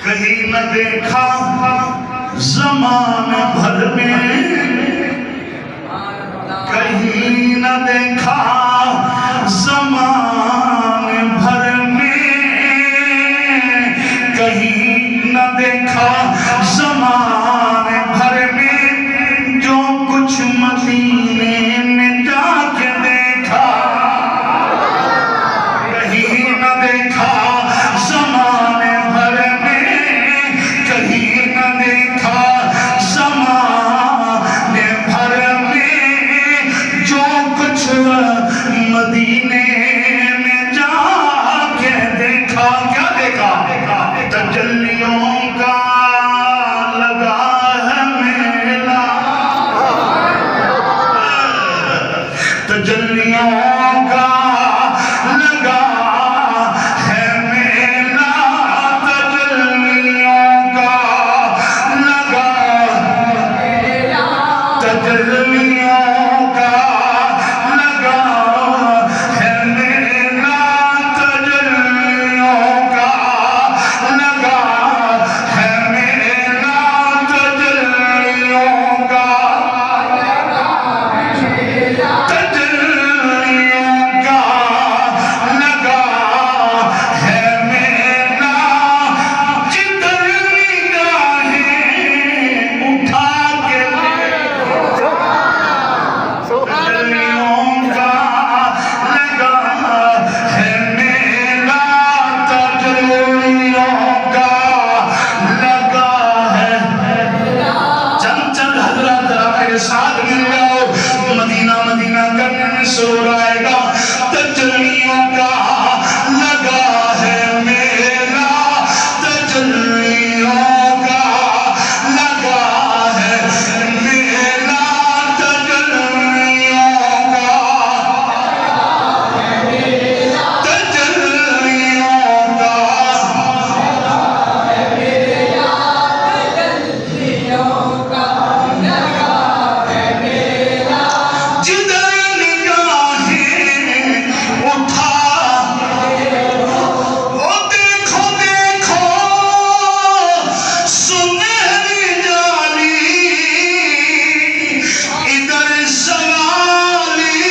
کہیں نہ دیکھا زمان بھر میں، کہیں نہ دیکھا زمان بھر میں، کہیں نہ دیکھا زمان بھر میں، جو کچھ مدینے میں جا کے دیکھا، کہیں نہ دیکھا زمان بھر میں، کہیں نہ دیکھا زمان بھر میں، جو کچھ مدینے میں جا کے دیکھا. کیا دیکھا؟ تجلیوں کا لگا ہے میلہ، تجلیوں کا لگا ہے میلہ، تجلیوں کا لگا، تجلیوں کا لگا ہے میلہ، تجلیوں کا لگا ہے میلہ، تجلیوں کا، تجلیوں کا لگا ہے میلہ. جدھر نگاہیں اٹھا کے تجلیوں کا لگا ہے میلہ، تجلیوں کا لگا ہے. چند حضرات ذرا میرے ساتھ مل جاؤ، مدینہ مدینہ کرنے میں سرور آئے گا. تجلیوں کا لگا ہے میلہ، تجلیوں کا لگا ہے میلہ، تجلیوں کا، تجلیوں کا. جدھر نگاہیں اٹھا، وہ دیکھو دیکھو سنہری جالی، ادھر سوالی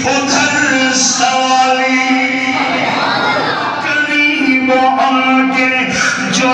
ادھر سوالی، قریب آ کے جو